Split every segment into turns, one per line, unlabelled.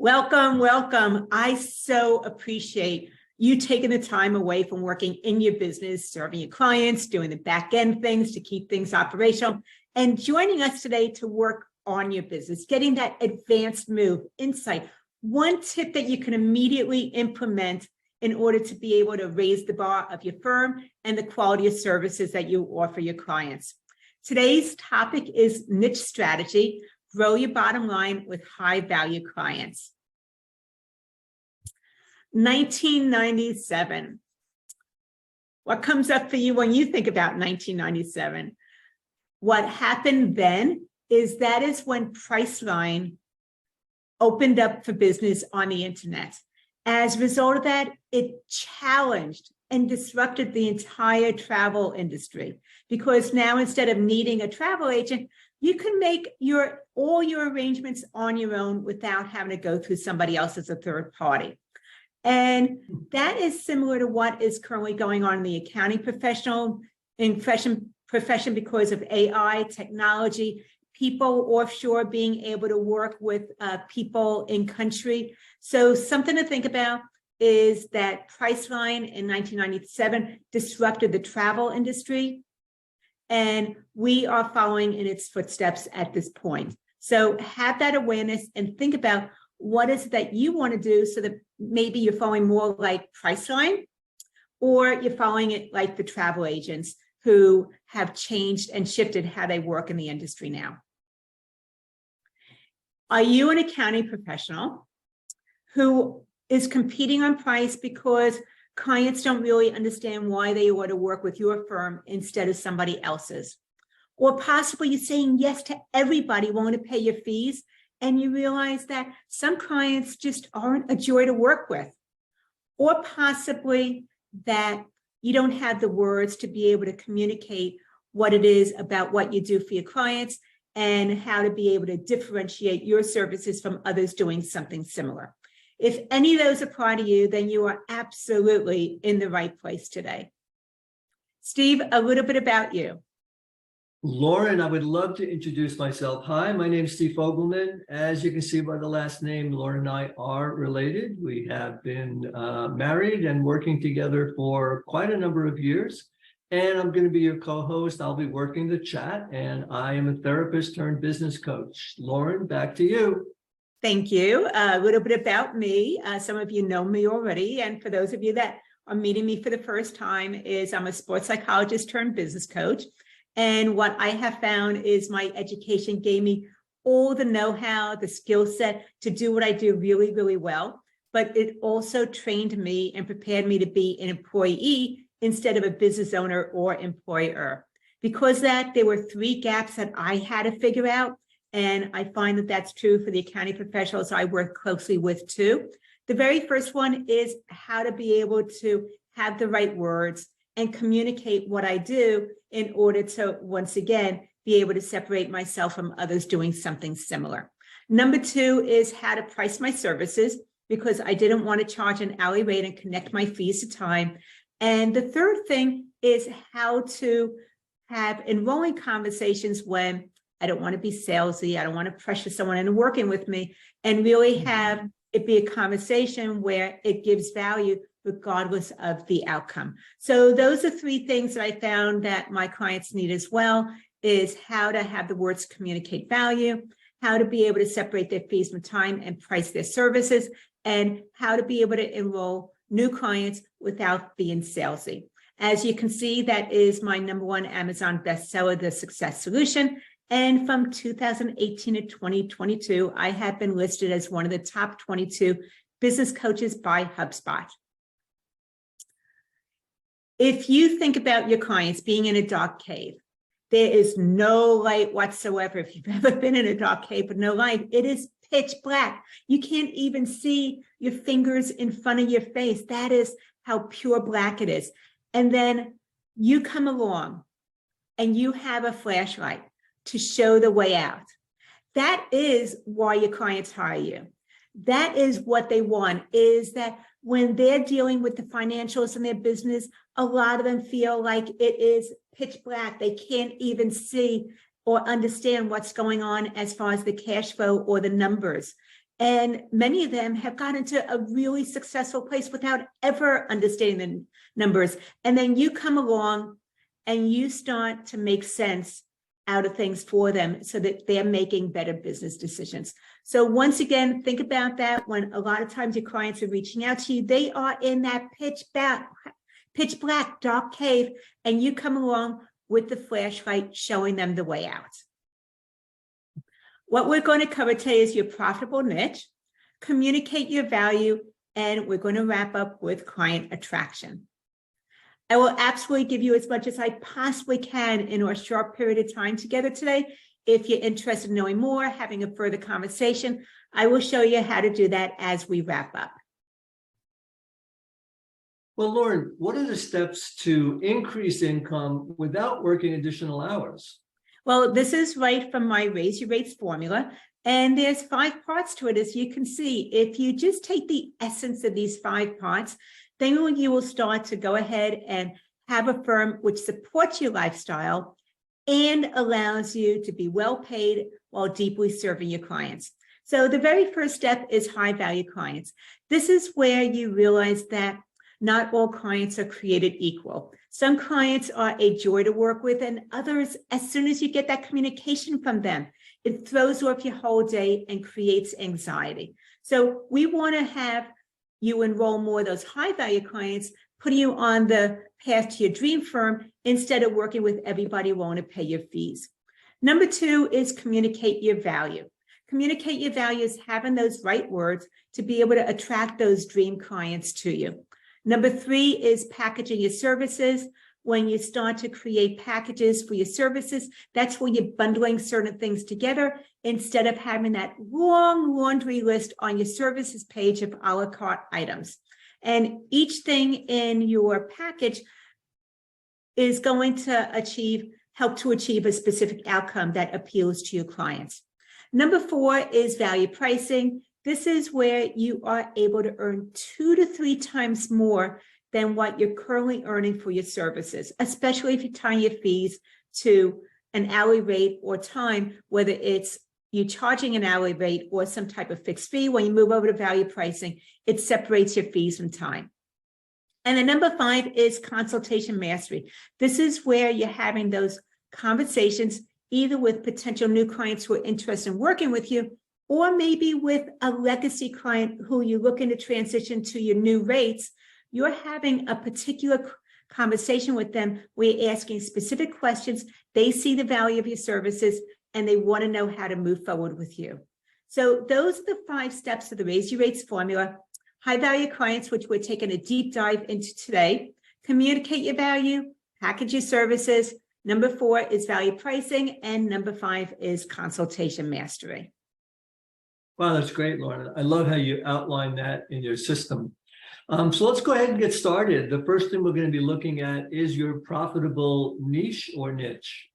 Welcome, welcome. I so appreciate you taking the time away from working in your business, serving your clients, doing the back end things to keep things operational, and joining us today to work on your business, getting that advanced move, insight, one tip that you can immediately implement in order to be able to raise the bar of your firm and the quality of services that you offer your clients. Today's topic is niche strategy. Grow your bottom line with high value clients. 1997. What comes up for you when you think about 1997? What happened then is that is when Priceline opened up for business on the internet. As a result of that, it challenged and disrupted the entire travel industry, because now instead of needing a travel agent, you can make all your arrangements on your own without having to go through somebody else as a third party. And that is similar to what is currently going on in the accounting profession because of AI, technology, people offshore being able to work with people in country. So something to think about is that Priceline in 1997 disrupted the travel industry, and we are following in its footsteps at this point. So have that awareness and think about what is it that you want to do so that maybe you're following more like Priceline, or you're following it like the travel agents who have changed and shifted how they work in the industry now. Are you an accounting professional who is competing on price because clients don't really understand why they ought to work with your firm instead of somebody else's? Or possibly you're saying yes to everybody willing to pay your fees, and you realize that some clients just aren't a joy to work with. Or possibly that you don't have the words to be able to communicate what it is about what you do for your clients and how to be able to differentiate your services from others doing something similar. If any of those apply to you, then you are absolutely in the right place today. Steve, a little bit about you.
Loren, I would love to introduce myself. Hi, my name is Steve Fogelman. As you can see by the last name, Loren and I are related. We have been married and working together for quite a number of years. And I'm going to be your co-host. I'll be working the chat, and I am a therapist turned business coach. Loren, back to you.
Thank you. A little bit about me. Some of you know me already. And for those of you that are meeting me for the first time, is I'm a sports psychologist turned business coach. And what I have found is my education gave me all the know-how, the skill set to do what I do really, really well. But it also trained me and prepared me to be an employee instead of a business owner or employer. Because that, there were three gaps that I had to figure out. And I find that that's true for the accounting professionals I work closely with too. The very first one is how to be able to have the right words and communicate what I do in order to, once again, be able to separate myself from others doing something similar. Number two is how to price my services, because I didn't want to charge an hourly rate and connect my fees to time. And the third thing is how to have enrolling conversations when I don't want to be salesy. I don't want to pressure someone into working with me, and really have it be a conversation where it gives value regardless of the outcome. So those are three things that I found that my clients need as well, is how to have the words communicate value, how to be able to separate their fees from time and price their services, and how to be able to enroll new clients without being salesy. As you can see, that is my #1 Amazon bestseller, The Success Solution. And from 2018 to 2022, I have been listed as one of the top 22 business coaches by HubSpot. If you think about your clients being in a dark cave, there is no light whatsoever. If you've ever been in a dark cave with no light, it is pitch black. You can't even see your fingers in front of your face. That is how pure black it is. And then you come along and you have a flashlight to show the way out. That is why your clients hire you. That is what they want, is that when they're dealing with the financials in their business, a lot of them feel like it is pitch black. They can't even see or understand what's going on as far as the cash flow or the numbers. And many of them have gotten to a really successful place without ever understanding the numbers. And then you come along and you start to make sense out of things for them so that they're making better business decisions. So once again, think about that when a lot of times your clients are reaching out to you, they are in that pitch black, dark cave, and you come along with the flashlight showing them the way out. What we're going to cover today is your profitable niche, communicate your value, and we're going to wrap up with client attraction. I will absolutely give you as much as I possibly can in our short period of time together today. If you're interested in knowing more, having a further conversation, I will show you how to do that as we wrap up.
Well, Loren, what are the steps to increase income without working additional hours?
Well, this is right from my Raise Your Rates formula, and there's 5 parts to it, as you can see. If you just take the essence of these 5 parts, then you will start to go ahead and have a firm which supports your lifestyle and allows you to be well paid while deeply serving your clients. So the very first step is high value clients. This is where you realize that not all clients are created equal. Some clients are a joy to work with, and others, as soon as you get that communication from them, it throws off your whole day and creates anxiety. So we want to have you enroll more of those high value clients, putting you on the path to your dream firm instead of working with everybody willing to pay your fees. Number 2 is communicate your value. Communicate your value is having those right words to be able to attract those dream clients to you. Number 3 is packaging your services. When you start to create packages for your services, that's when you're bundling certain things together instead of having that long laundry list on your services page of a la carte items. And each thing in your package is going to help to achieve a specific outcome that appeals to your clients. Number 4 is value pricing. This is where you are able to earn 2 to 3 times more than what you're currently earning for your services, especially if you tie your fees to an hourly rate or time, whether it's you charging an hourly rate or some type of fixed fee. When you move over to value pricing, it separates your fees from time. And then number 5 is consultation mastery. This is where you're having those conversations either with potential new clients who are interested in working with you, or maybe with a legacy client who you're looking to transition to your new rates. You're having a particular conversation with them where you're asking specific questions. They see the value of your services and they want to know how to move forward with you. So those are the 5 steps of the Raise Your Rates formula. High value clients, which we're taking a deep dive into today. Communicate your value, package your services. Number 4 is value pricing, and number 5 is consultation mastery.
Wow, that's great, Loren. I love how you outline that in your system. So let's go ahead and get started. The first thing we're going to be looking at is your profitable niche or niche.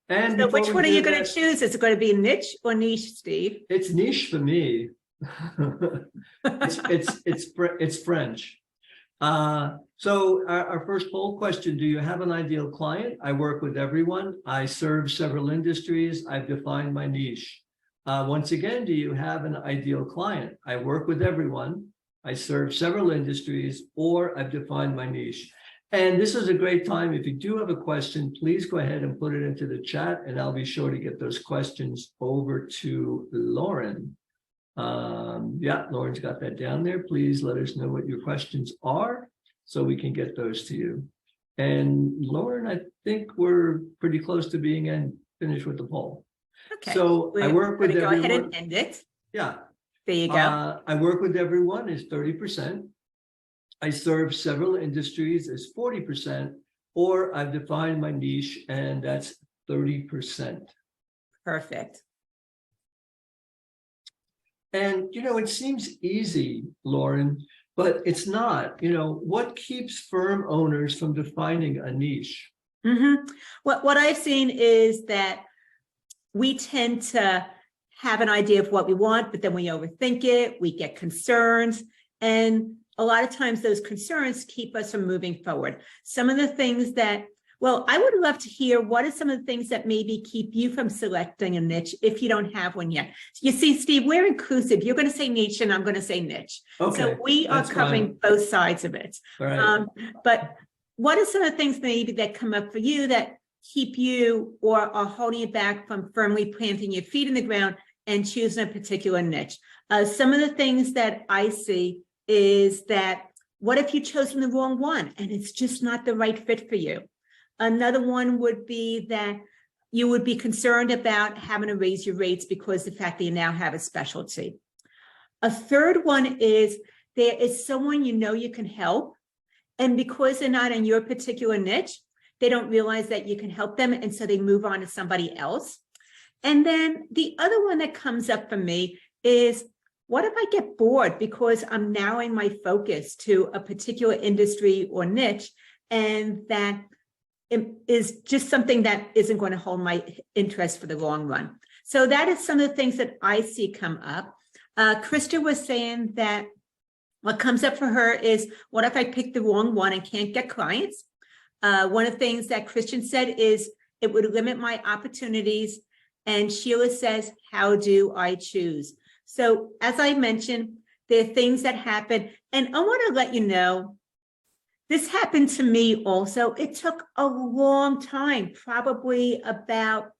And
so which one are you going to choose? Is it going to be niche or niche, Steve?
It's niche for me. it's French. So our first poll question, do you have an ideal client? I work with everyone. I serve several industries. I've defined my niche. Once again, do you have an ideal client? I work with everyone. I serve several industries, or I've defined my niche. And this is a great time. If you do have a question, please go ahead and put it into the chat, and I'll be sure to get those questions over to Loren. Yeah, Loren's got that down there. Please let us know what your questions are so we can get those to you. And Loren, I think we're pretty close to being finished with the poll.
Okay.
So I work with everyone.
Go ahead and end it.
Yeah.
There you go.
I work with everyone is 30%. I serve several industries is 40%, or I've defined my niche and that's 30%.
Perfect.
And, it seems easy, Loren, but it's not. What keeps firm owners from defining a niche?
Mm-hmm. What I've seen is that we tend to have an idea of what we want, but then we overthink it, we get concerns, and a lot of times those concerns keep us from moving forward. Some of the things that Well, I would love to hear what are some of the things that maybe keep you from selecting a niche if you don't have one yet. You see, Steve, we're inclusive. You're going to say niche and I'm going to say niche.
Okay,
so we are
that's
covering
fine.
both sides of it.
All right.
But what are some of the things maybe that come up for you that keep you or are holding you back from firmly planting your feet in the ground and choosing a particular niche? Some of the things that I see is that what if you've chosen the wrong one and it's just not the right fit for you? Another one would be that you would be concerned about having to raise your rates because of the fact that you now have a specialty. A third one is there is someone you know you can help, and because they're not in your particular niche, they don't realize that you can help them, and so they move on to somebody else. And then the other one that comes up for me is, what if I get bored because I'm narrowing my focus to a particular industry or niche, and that it is just something that isn't going to hold my interest for the long run? So that is some of the things that I see come up. Krista was saying that what comes up for her is, what if I pick the wrong one and can't get clients? One of the things that Christian said is it would limit my opportunities. And Sheila says, how do I choose? So as I mentioned, there are things that happen. And I want to let you know, this happened to me also. It took a long time, probably about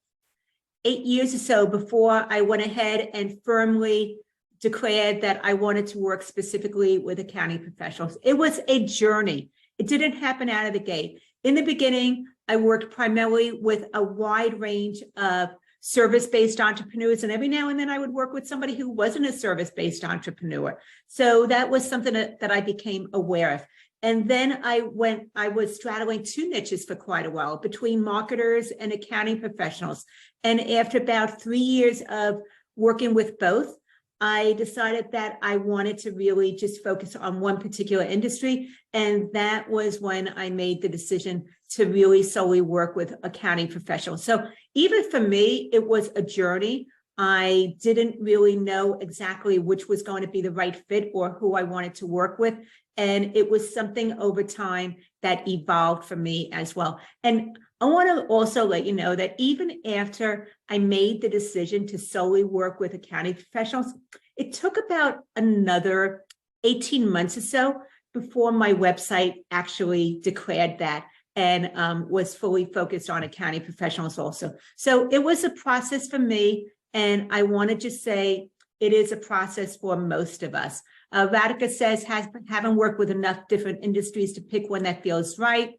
8 years or so, before I went ahead and firmly declared that I wanted to work specifically with accounting professionals. It was a journey. It didn't happen out of the gate. In the beginning, I worked primarily with a wide range of service-based entrepreneurs, and every now and then I would work with somebody who wasn't a service-based entrepreneur. So that was something that I became aware of. And then I was straddling two niches for quite a while, between marketers and accounting professionals. And after about 3 years of working with both, I decided that I wanted to really just focus on one particular industry. And that was when I made the decision to really solely work with accounting professionals. So even for me, it was a journey. I didn't really know exactly which was going to be the right fit or who I wanted to work with. And it was something over time that evolved for me as well. And I want to also let you know that even after I made the decision to solely work with accounting professionals, it took about another 18 months or so before my website actually declared that and was fully focused on accounting professionals also. So it was a process for me. And I want to just say it is a process for most of us. Radhika says, haven't worked with enough different industries to pick one that feels right.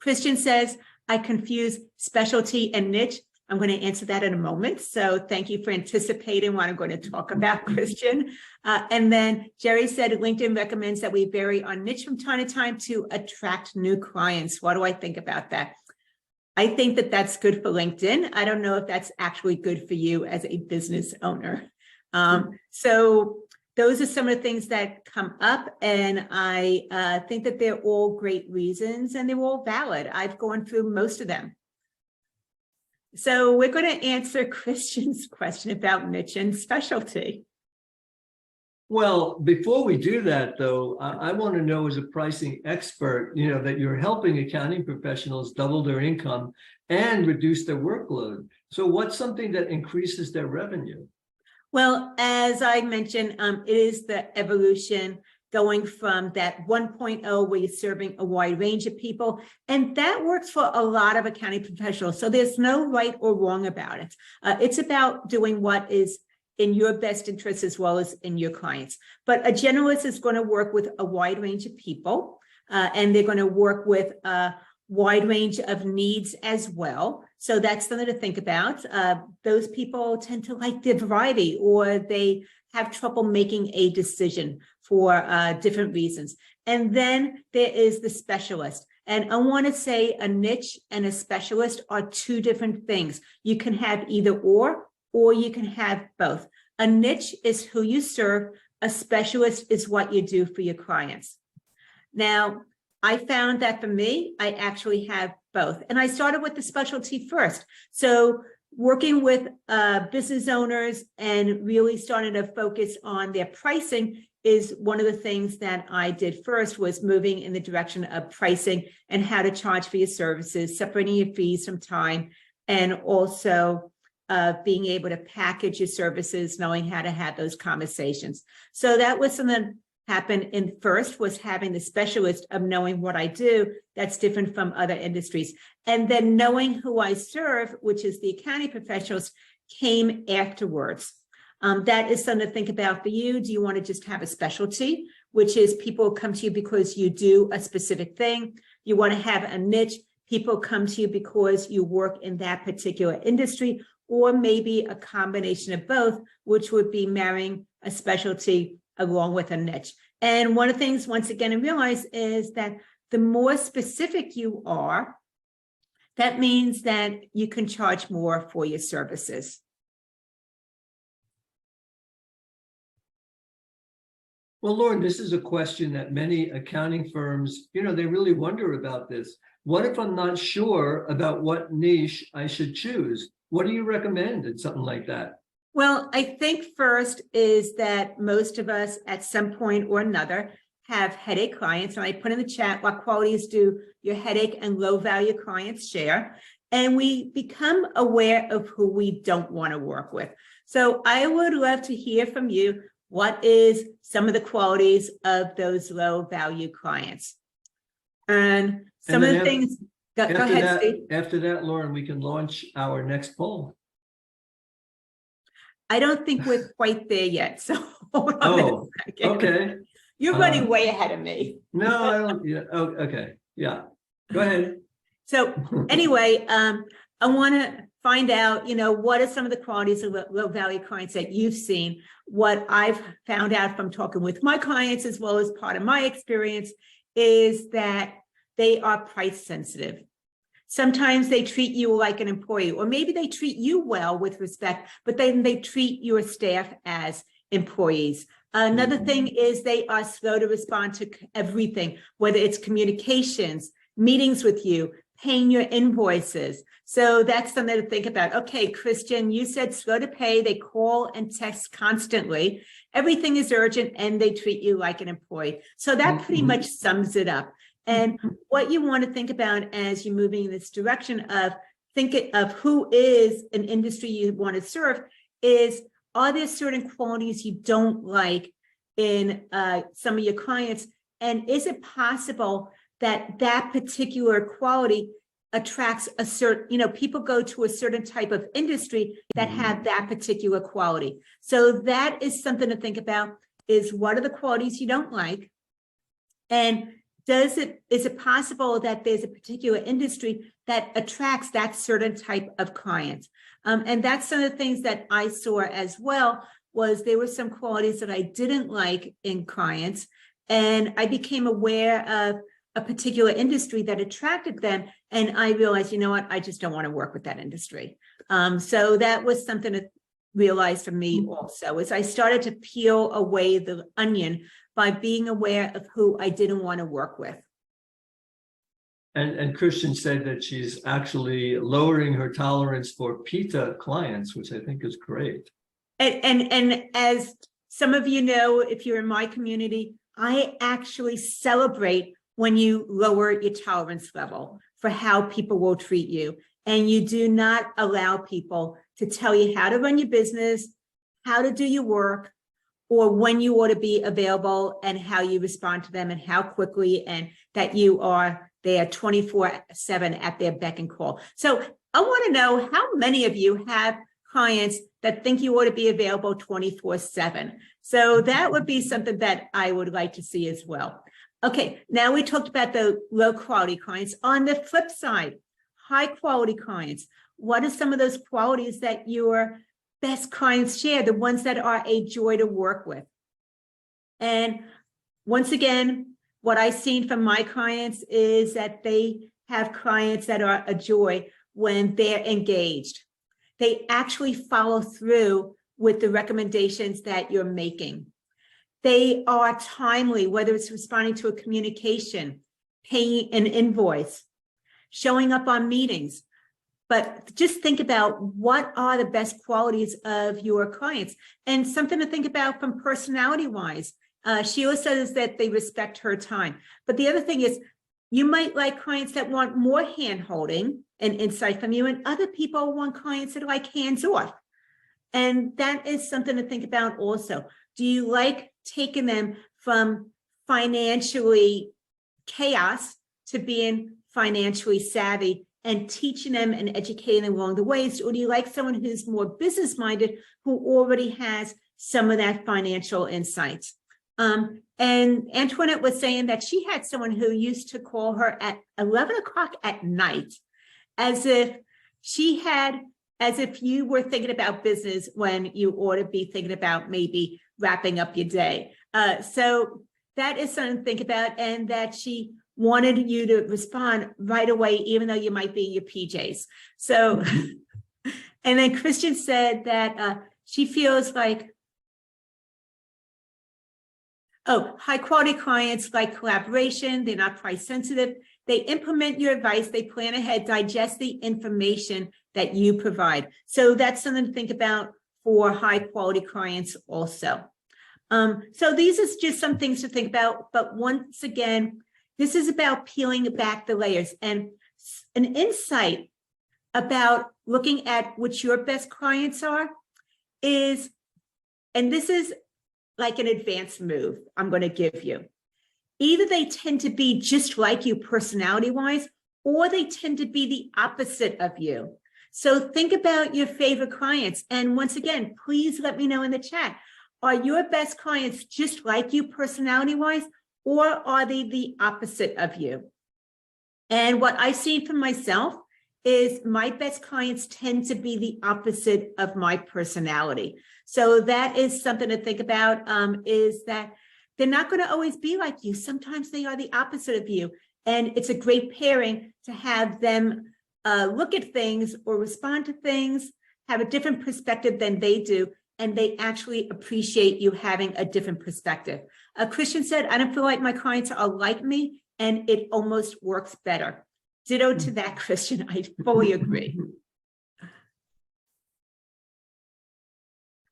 Christian says, I confuse specialty and niche. I'm going to answer that in a moment. So thank you for anticipating what I'm going to talk about, Christian. And then Jerry said, LinkedIn recommends that we vary our niche from time to time to attract new clients. What do I think about that? I think that that's good for LinkedIn. I don't know if that's actually good for you as a business owner. So those are some of the things that come up, and I think that they're all great reasons and they're all valid. I've gone through most of them. So we're going to answer Christian's question about niche and specialty.
Well, before we do that, though, I want to know, as a pricing expert, that you're helping accounting professionals double their income and reduce their workload. So what's something that increases their revenue?
Well, as I mentioned, it is the evolution going from that 1.0 where you're serving a wide range of people. And that works for a lot of accounting professionals. So there's no right or wrong about it. It's about doing what is in your best interest as well as in your clients. But a generalist is going to work with a wide range of people, and they're going to work with a wide range of needs as well. So that's something to think about. Those people tend to like the variety, or they have trouble making a decision for different reasons. And then there is the specialist. And I want to say a niche and a specialist are two different things. You can have either or you can have both. A niche is who you serve. A specialist is what you do for your clients. Now, I found that for me, I actually have both. And I started with the specialty first. So working with business owners and really starting to focus on their pricing is one of the things that I did first was moving in the direction of pricing and how to charge for your services, separating your fees from time, and also being able to package your services, knowing how to have those conversations. So that was something that happened in first, was having the specialist of knowing what I do that's different from other industries. And then knowing who I serve, which is the accounting professionals, came afterwards. That is something to think about for you. Do you want to just have a specialty, which is people come to you because you do a specific thing? You want to have a niche. People come to you because you work in that particular industry, or maybe a combination of both, which would be marrying a specialty along with a niche. And one of the things, once again, I realize is that the more specific you are, that means that you can charge more for your services.
Well, Loren, this is a question that many accounting firms, they really wonder about this. What if I'm not sure about what niche I should choose? What do you recommend in something like that?
Well, I think first is that most of us at some point or another have headache clients. And I put in the chat, what qualities do your headache and low value clients share? And we become aware of who we don't want to work with. So I would love to hear from you. What is some of the qualities of those low value clients? And some of the things, go ahead, Steve.
After that, Loren, we can launch our next poll.
I don't think we're quite there yet. So hold on a second.
Okay.
You're running way ahead of me.
No, I don't. Yeah. Oh, okay. Yeah. Go ahead.
So anyway, I want to find out, what are some of the qualities of low value clients that you've seen? What I've found out from talking with my clients, as well as part of my experience, is that they are price sensitive. Sometimes they treat you like an employee, or maybe they treat you well with respect, but then they treat your staff as employees. Another thing is they are slow to respond to everything, whether it's communications, meetings with you, paying your invoices. So that's something to think about. Okay, Christian, you said slow to pay. They call and text constantly. Everything is urgent and they treat you like an employee. So that pretty much sums it up. And what you want to think about as you're moving in this direction of thinking of who is an industry you want to serve is, are there certain qualities you don't like in some of your clients? And is it possible that that particular quality attracts a certain, people go to a certain type of industry that have that particular quality. So that is something to think about, is what are the qualities you don't like? And is it possible that there's a particular industry that attracts that certain type of client? And that's some of the things that I saw as well, was there were some qualities that I didn't like in clients. And I became aware of a particular industry that attracted them. And I realized, you know what, I just don't want to work with that industry. So that was something to realize for me also, as I started to peel away the onion by being aware of who I didn't want to work with.
And Christian said that she's actually lowering her tolerance for pita clients, which I think is great.
And as some of you know, if you're in my community, I actually celebrate when you lower your tolerance level for how people will treat you. And you do not allow people to tell you how to run your business, how to do your work, or when you ought to be available and how you respond to them and how quickly, and that they are 24/7 at their beck and call. So I want to know how many of you have clients that think you ought to be available 24/7. So that would be something that I would like to see as well. Okay, now we talked about the low quality clients. On the flip side, high quality clients. What are some of those qualities that your best clients share, the ones that are a joy to work with? And once again, what I've seen from my clients is that they have clients that are a joy when they're engaged. They actually follow through with the recommendations that you're making. They are timely, whether it's responding to a communication, paying an invoice, showing up on meetings. But just think about what are the best qualities of your clients. And something to think about from personality-wise Sheila says that they respect her time. But the other thing is, you might like clients that want more hand-holding and insight from you, and other people want clients that are like hands-off. And that is something to think about also. Do you like taking them from financially chaos to being financially savvy and teaching them and educating them along the ways? Or do you like someone who's more business-minded, who already has some of that financial insight? And Antoinette was saying that she had someone who used to call her at 11 o'clock at night, as if you were thinking about business when you ought to be thinking about maybe wrapping up your day. So that is something to think about, and that she wanted you to respond right away, even though you might be in your PJs. So, and then Christian said that she feels like, high quality clients like collaboration. They're not price sensitive. They implement your advice. They plan ahead, digest the information that you provide. So that's something to think about for high quality clients also. So these are just some things to think about. But once again, this is about peeling back the layers, and an insight about looking at which your best clients are is, and this is like an advanced move I'm going to give you. Either they tend to be just like you personality-wise, or they tend to be the opposite of you. So think about your favorite clients. And once again, please let me know in the chat. Are your best clients just like you personality-wise, or are they the opposite of you? And what I've seen for myself is my best clients tend to be the opposite of my personality. So that is something to think about, is that they're not going to always be like you. Sometimes they are the opposite of you. And it's a great pairing to have them look at things or respond to things, have a different perspective than they do, and they actually appreciate you having a different perspective. Christian said, I don't feel like my clients are like me, and it almost works better. Ditto to that, Christian. I fully agree.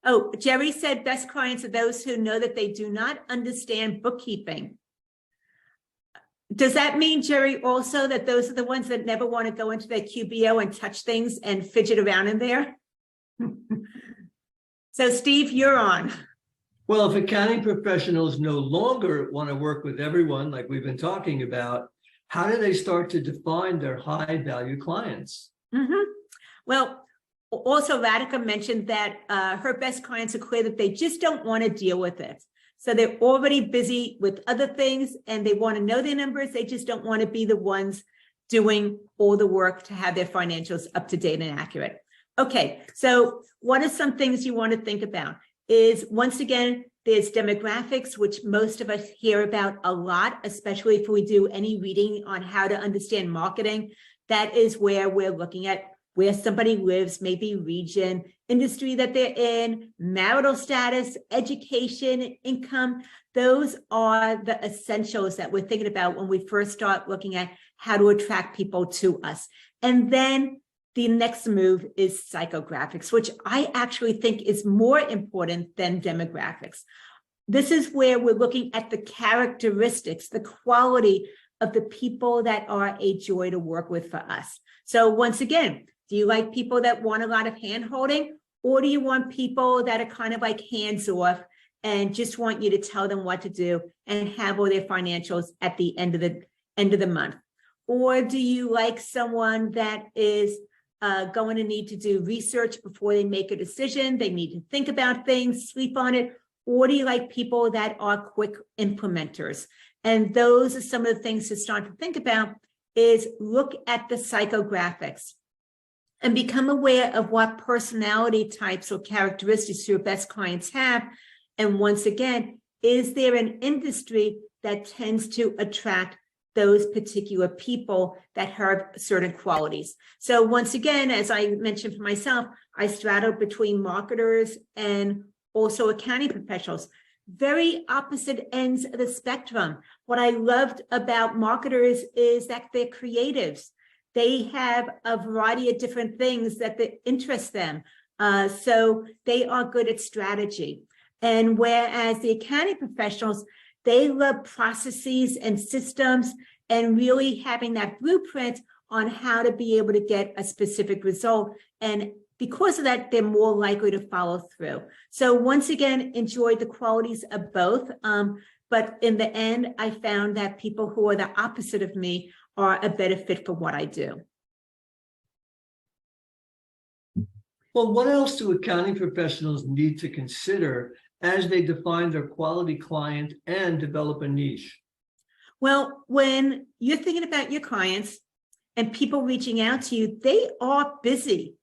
Oh, Jerry said best clients are those who know that they do not understand bookkeeping. Does that mean, Jerry, also that those are the ones that never want to go into their QBO and touch things and fidget around in there? So, Steve, you're on.
Well, if accounting professionals no longer want to work with everyone, like we've been talking about, how do they start to define their high value clients?
Well, also Radhika mentioned that her best clients are clear that they just don't want to deal with it. So they're already busy with other things and they want to know their numbers. They just don't want to be the ones doing all the work to have their financials up to date and accurate. Okay, so what are some things you want to think about? Is once again, there's demographics, which most of us hear about a lot, especially if we do any reading on how to understand marketing. That is where we're looking at where somebody lives, maybe region, industry that they're in, marital status, education, income. Those are the essentials that we're thinking about when we first start looking at how to attract people to us. And then the next move is psychographics, which I actually think is more important than demographics. This is where we're looking at the characteristics, the quality of the people that are a joy to work with for us. So once again, do you like people that want a lot of hand-holding, or do you want people that are kind of like hands-off and just want you to tell them what to do and have all their financials at the end of the month? Or do you like someone that is going to need to do research before they make a decision? They need to think about things, sleep on it. Or do you like people that are quick implementers? And those are some of the things to start to think about, is look at the psychographics and become aware of what personality types or characteristics your best clients have. And once again, is there an industry that tends to attract those particular people that have certain qualities? So once again, as I mentioned for myself, I straddle between marketers and also accounting professionals, very opposite ends of the spectrum. What I loved about marketers is that they're creatives. They have a variety of different things that interest them. So they are good at strategy. And whereas the accounting professionals, they love processes and systems and really having that blueprint on how to be able to get a specific result. And because of that, they're more likely to follow through. So once again, enjoyed the qualities of both. But in the end, I found that people who are the opposite of me are a better fit for what I do.
Well, what else do accounting professionals need to consider as they define their quality client and develop a niche?
Well, when you're thinking about your clients and people reaching out to you, they are busy.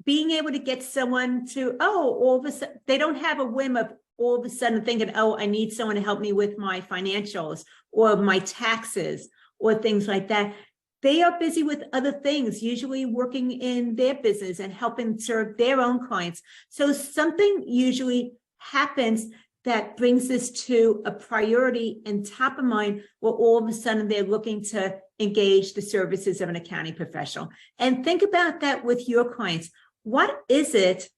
Being able to get someone to, all of a sudden, they don't have a whim of all of a sudden thinking, I need someone to help me with my financials or my taxes or things like that. They are busy with other things, usually working in their business and helping serve their own clients. So something usually happens that brings this to a priority and top of mind, where all of a sudden they're looking to engage the services of an accounting professional. And think about that with your clients. What is it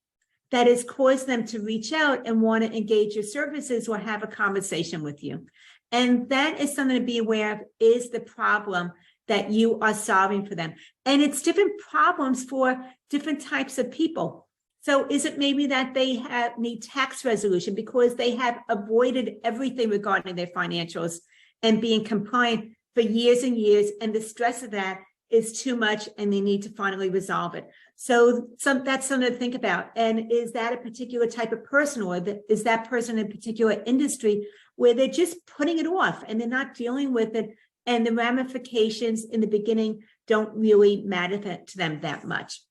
that has caused them to reach out and want to engage your services or have a conversation with you? And that is something to be aware of, is the problem that you are solving for them. And it's different problems for different types of people. So is it maybe that they need tax resolution because they have avoided everything regarding their financials and being compliant for years and years, and the stress of that is too much and they need to finally resolve it? So that's something to think about. And is that a particular type of person, or is that person in a particular industry where they're just putting it off and they're not dealing with it, and the ramifications in the beginning don't really matter to them that much?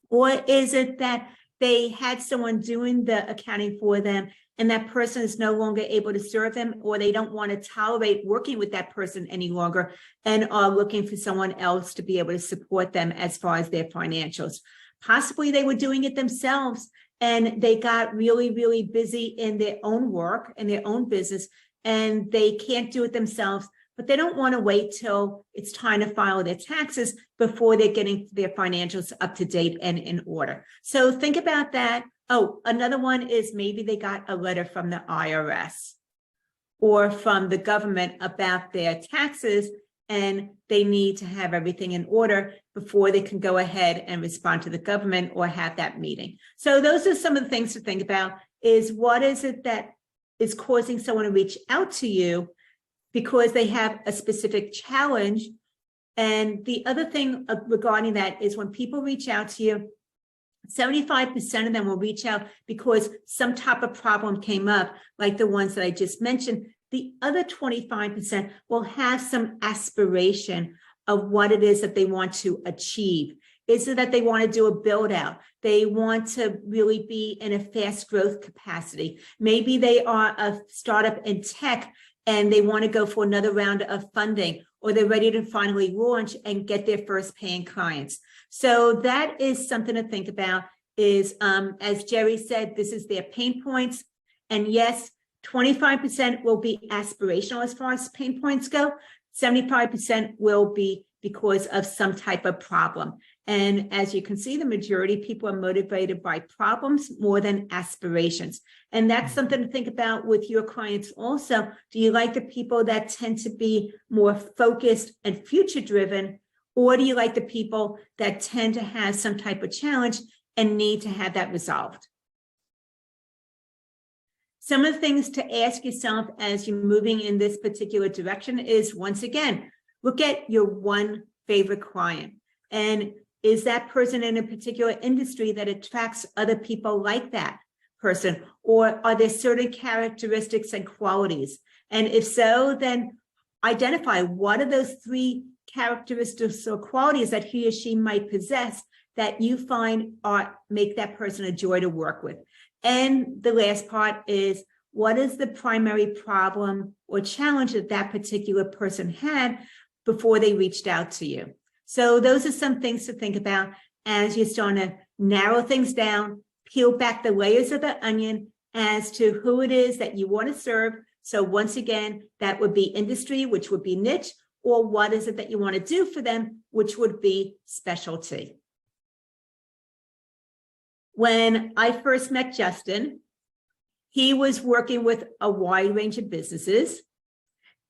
Or is it that they had someone doing the accounting for them and that person is no longer able to serve them, or they don't want to tolerate working with that person any longer and are looking for someone else to be able to support them as far as their financials? Possibly they were doing it themselves and they got really, really busy in their own work and their own business, and they can't do it themselves, but they don't want to wait till it's time to file their taxes before they're getting their financials up to date and in order. So think about that. Oh, another one is maybe they got a letter from the IRS or from the government about their taxes, and they need to have everything in order before they can go ahead and respond to the government or have that meeting. So those are some of the things to think about, is what is it that is causing someone to reach out to you because they have a specific challenge. And the other thing regarding that is when people reach out to you, 75% of them will reach out because some type of problem came up, like the ones that I just mentioned. The other 25% will have some aspiration of what it is that they want to achieve. Is it that they want to do a build out? They want to really be in a fast growth capacity. Maybe they are a startup in tech and they want to go for another round of funding, or they're ready to finally launch and get their first paying clients. So that is something to think about, is as Jerry said, this is their pain points. And yes, 25% will be aspirational as far as pain points go. 75% will be because of some type of problem. And as you can see, the majority of people are motivated by problems more than aspirations. And that's something to think about with your clients also. Do you like the people that tend to be more focused and future driven, or do you like the people that tend to have some type of challenge and need to have that resolved? Some of the things to ask yourself as you're moving in this particular direction is, once again, look at your one favorite client. And is that person in a particular industry that attracts other people like that person? Or are there certain characteristics and qualities? And if so, then identify what are those 3 characteristics or qualities that he or she might possess that you find make that person a joy to work with. And the last part is, what is the primary problem or challenge that that particular person had before they reached out to you? So those are some things to think about as you're starting to narrow things down, peel back the layers of the onion as to who it is that you want to serve. So once again, that would be industry, which would be niche, or what is it that you want to do for them, which would be specialty. When I first met Justin, he was working with a wide range of businesses.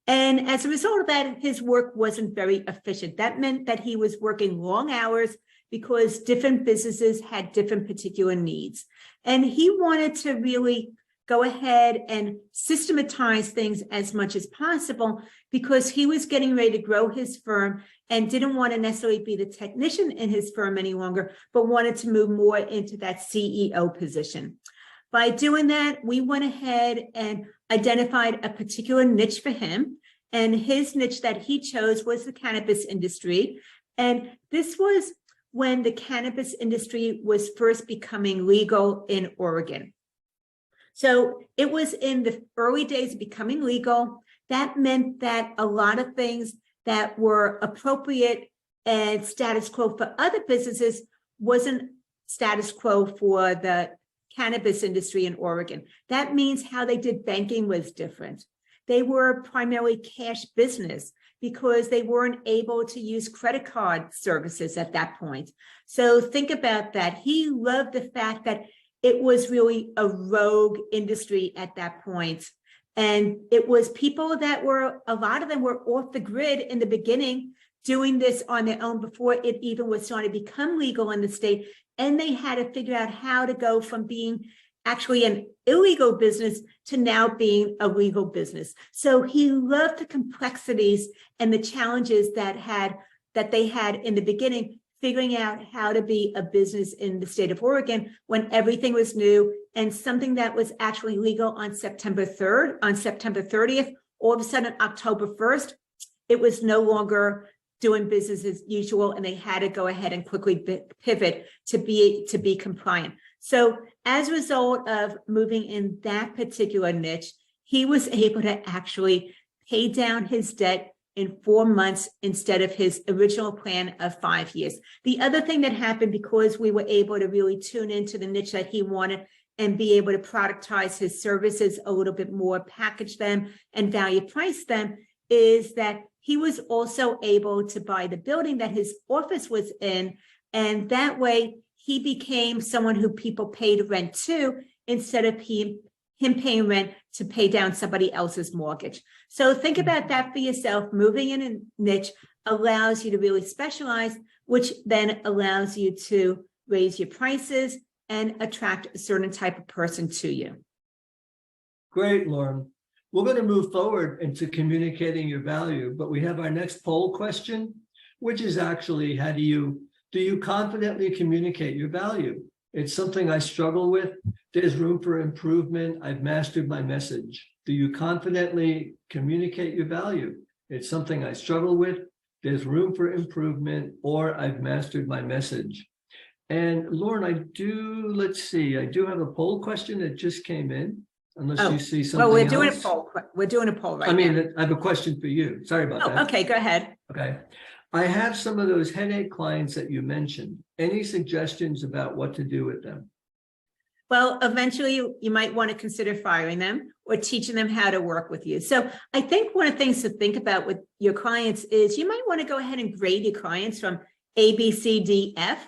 And as a result of that, his work wasn't very efficient. That meant that he was working long hours because different businesses had different particular needs. And he wanted to really go ahead and systematize things as much as possible because he was getting ready to grow his firm and didn't want to necessarily be the technician in his firm any longer, but wanted to move more into that CEO position. By doing that, we went ahead and identified a particular niche for him. And his niche that he chose was the cannabis industry. And this was when the cannabis industry was first becoming legal in Oregon. So it was in the early days of becoming legal. That meant that a lot of things that were appropriate and status quo for other businesses wasn't status quo for the cannabis industry in Oregon. That means how they did banking was different. They were primarily cash business because they weren't able to use credit card services at that point. So think about that. He loved the fact that it was really a rogue industry at that point. And it was people that were, a lot of them were off the grid in the beginning, doing this on their own before it even was starting to become legal in the state. And they had to figure out how to go from being actually an illegal business to now being a legal business. So he loved the complexities and the challenges that they had in the beginning, figuring out how to be a business in the state of Oregon when everything was new and something that was actually legal on September 3rd, on September 30th, all of a sudden October 1st, it was no longer doing business as usual, and they had to go ahead and quickly pivot to be compliant. So as a result of moving in that particular niche, he was able to actually pay down his debt in 4 months instead of his original plan of 5 years. The other thing that happened, because we were able to really tune into the niche that he wanted and be able to productize his services a little bit more, package them and value price them, is that he was also able to buy the building that his office was in. And that way he became someone who people paid rent to instead of him paying rent to pay down somebody else's mortgage. So think about that for yourself. Moving in a niche allows you to really specialize, which then allows you to raise your prices and attract a certain type of person to you.
Great, Loren. We're going to move forward into communicating your value, but we have our next poll question, which is actually, do you confidently communicate your value? It's something I struggle with. There's room for improvement. I've mastered my message. Do you confidently communicate your value? It's something I struggle with. There's room for improvement, or I've mastered my message. And Loren, I do have a poll question that just came in. Unless you see something else.
Well, we're doing a poll right now.
I have a question for you. Sorry about that.
Okay, go ahead.
Okay. I have some of those headache clients that you mentioned. Any suggestions about what to do with them?
Well, eventually you might want to consider firing them or teaching them how to work with you. So I think one of the things to think about with your clients is you might want to go ahead and grade your clients from A, B, C, D, F.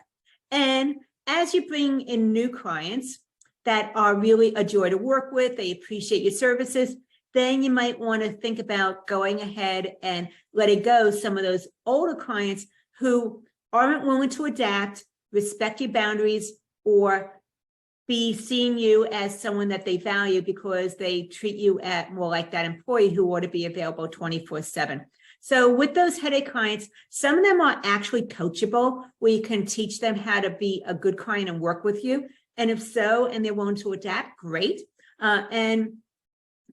And as you bring in new clients that are really a joy to work with, they appreciate your services, then you might want to think about going ahead and letting go some of those older clients who aren't willing to adapt, respect your boundaries, or be seeing you as someone that they value because they treat you more like that employee who ought to be available 24/7. So with those headache clients, some of them are actually coachable, where you can teach them how to be a good client and work with you. And if so, and they're willing to adapt, great. And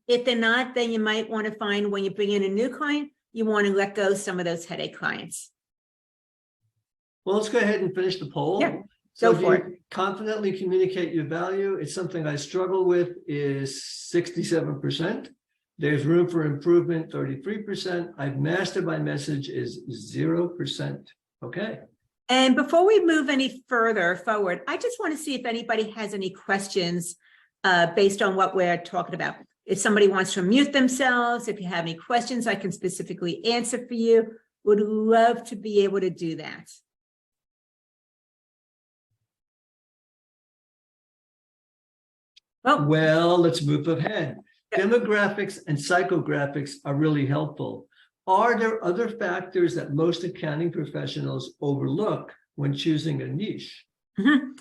if they're not, then you might want to find when you bring in a new client, you want to let go some of those headache clients.
Well, let's go ahead and finish the poll.
Yeah,
So
go for it.
Confidently communicate your value. It's something I struggle with is 67%. There's room for improvement, 33%. I've mastered my message is 0%. Okay.
And before we move any further forward, I just want to see if anybody has any questions based on what we're talking about. If somebody wants to unmute themselves, if you have any questions I can specifically answer for you, would love to be able to do that. Well,
Well, let's move ahead.
Yeah.
Demographics and psychographics are really helpful. Are there other factors that most accounting professionals overlook when choosing a niche?
mhm.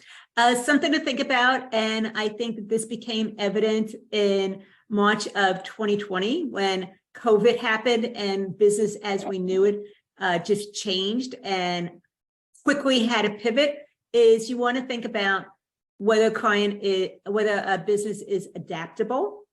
Something to think about, and I think that this became evident in March of 2020 when COVID happened and business as we knew it just changed and quickly had to pivot. Is you want to think about whether whether a business is adaptable,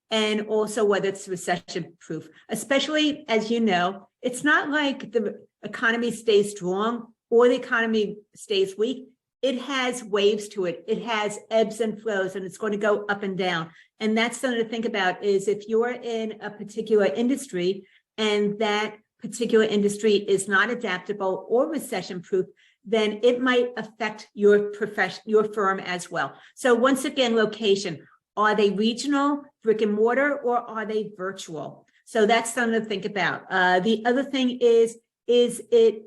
and also whether it's recession proof. Especially as you know, it's not like the economy stays strong or the economy stays weak. It has waves to it. It has ebbs and flows, and it's going to go up and down. And that's something to think about, is if you're in a particular industry and that particular industry is not adaptable or recession proof, then it might affect your profession, your firm as well. So once again, location. Are they regional, brick and mortar, or are they virtual? So that's something to think about. The other thing is it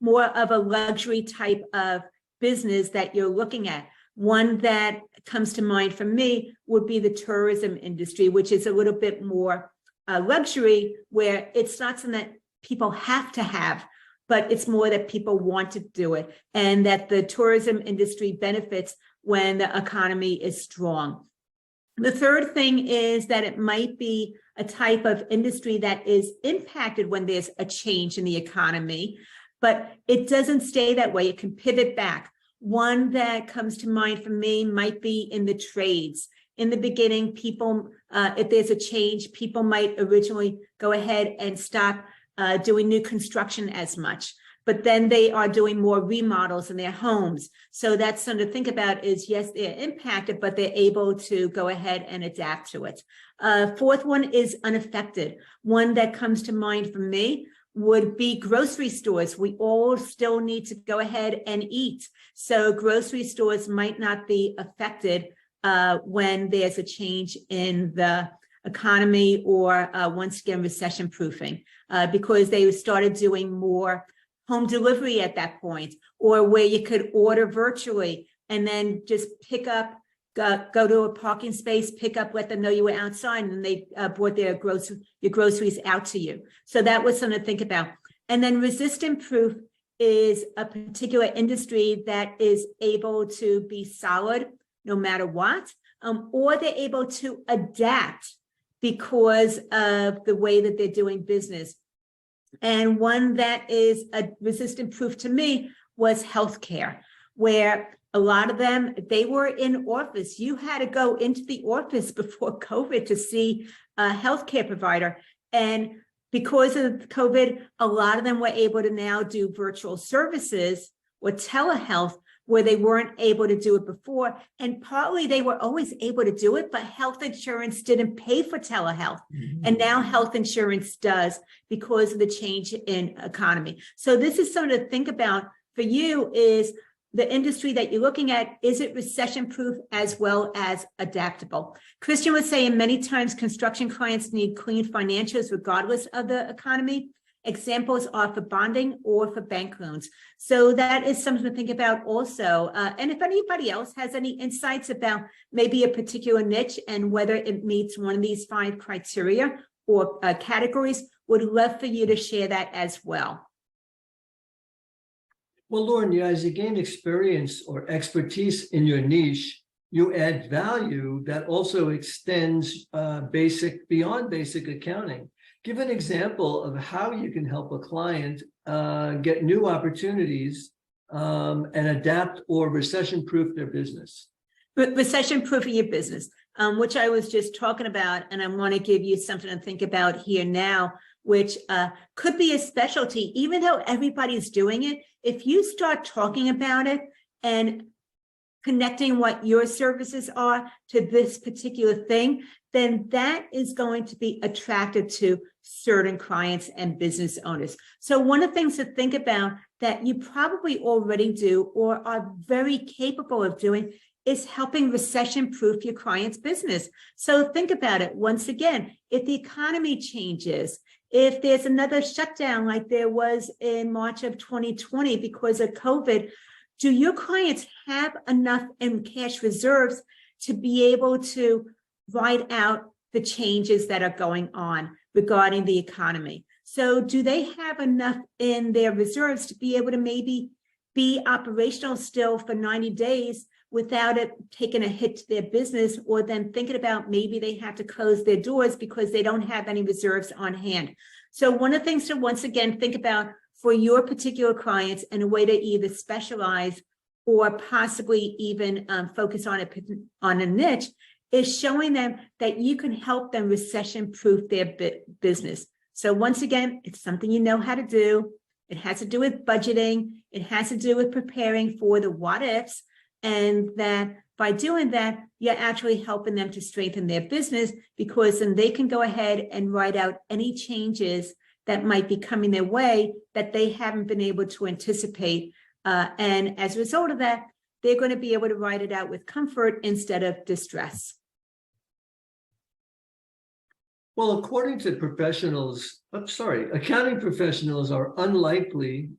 more of a luxury type of business that you're looking at? One that comes to mind for me would be the tourism industry, which is a little bit more luxury, where it's not something that people have to have, but it's more that people want to do it, and that the tourism industry benefits when the economy is strong. The third thing is that it might be a type of industry that is impacted when there's a change in the economy, but it doesn't stay that way. It can pivot back. One that comes to mind for me might be in the trades. In the beginning, people, if there's a change, people might originally go ahead and stop doing new construction as much, but then they are doing more remodels in their homes. So that's something to think about, is yes, they're impacted, but they're able to go ahead and adapt to it. Fourth one is unaffected. One that comes to mind for me would be grocery stores. We all still need to go ahead and eat. So grocery stores might not be affected when there's a change in the economy, or once again, recession proofing, because they started doing more home delivery at that point, or where you could order virtually and then just pick up, go to a parking space, pick up, let them know you were outside, and they brought your groceries out to you. So that was something to think about. And then resistant proof is a particular industry that is able to be solid no matter what, or they're able to adapt because of the way that they're doing business. And one that is a resistant proof to me was healthcare, where a lot of them, they were in office. You had to go into the office before COVID to see a healthcare provider. And because of COVID, a lot of them were able to now do virtual services or telehealth, where they weren't able to do it before. And partly they were always able to do it, but health insurance didn't pay for telehealth. Mm-hmm. And now health insurance does, because of the change in economy. So this is something to think about for you, is the industry that you're looking at, is it recession proof as well as adaptable? Christian was saying many times construction clients need clean financials regardless of the economy. Examples are for bonding or for bank loans. So that is something to think about also. And if anybody else has any insights about maybe a particular niche and whether it meets one of these 5 criteria or categories, would love for you to share that as well.
Well, Loren, as you gain experience or expertise in your niche, you add value that also extends beyond basic accounting. Give an example of how you can help a client get new opportunities and adapt or recession-proof their business.
Recession-proofing your business, which I was just talking about, and I want to give you something to think about here now, which could be a specialty. Even though everybody's doing it, if you start talking about it and connecting what your services are to this particular thing, then that is going to be attractive to certain clients and business owners. So one of the things to think about that you probably already do or are very capable of doing is helping recession-proof your client's business. So think about it. Once again, if the economy changes, if there's another shutdown like there was in March of 2020 because of COVID, do your clients have enough in cash reserves to be able to write out the changes that are going on regarding the economy. So do they have enough in their reserves to be able to maybe be operational still for 90 days without it taking a hit to their business, or then thinking about maybe they have to close their doors because they don't have any reserves on hand? So one of the things to once again think about for your particular clients, and a way to either specialize or possibly even focus on a niche, is showing them that you can help them recession-proof their business. So once again, it's something you know how to do. It has to do with budgeting. It has to do with preparing for the what ifs, and that by doing that, you're actually helping them to strengthen their business, because then they can go ahead and write out any changes that might be coming their way that they haven't been able to anticipate. And as a result of that, they're going to be able to write it out with comfort instead of distress.
Well, according to professionals, accounting professionals are unlikely,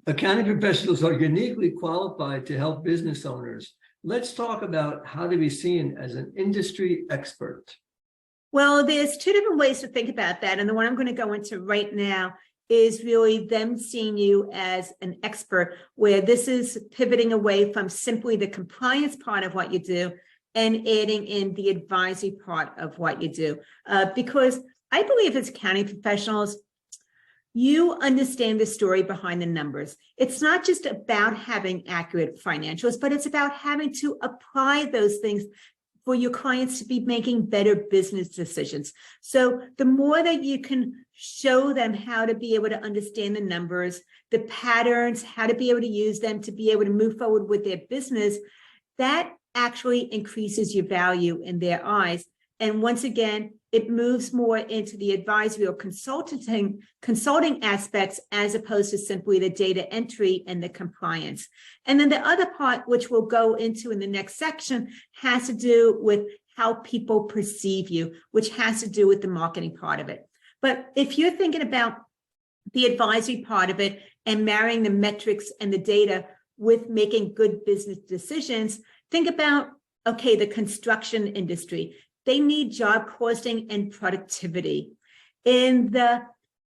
accounting professionals are uniquely qualified to help business owners. Let's talk about how to be seen as an industry expert.
Well, there's two different ways to think about that. And the one I'm going to go into right now is really them seeing you as an expert, where this is pivoting away from simply the compliance part of what you do and adding in the advisory part of what you do. Because I believe as accounting professionals, you understand the story behind the numbers. It's not just about having accurate financials, but it's about having to apply those things for your clients to be making better business decisions. So the more that you can show them how to be able to understand the numbers, the patterns, how to be able to use them to be able to move forward with their business, that actually increases your value in their eyes. And once again, it moves more into the advisory or consulting aspects, as opposed to simply the data entry and the compliance. And then the other part, which we'll go into in the next section, has to do with how people perceive you, which has to do with the marketing part of it. But if you're thinking about the advisory part of it and marrying the metrics and the data with making good business decisions, think about, okay, the construction industry. They need job costing and productivity. In the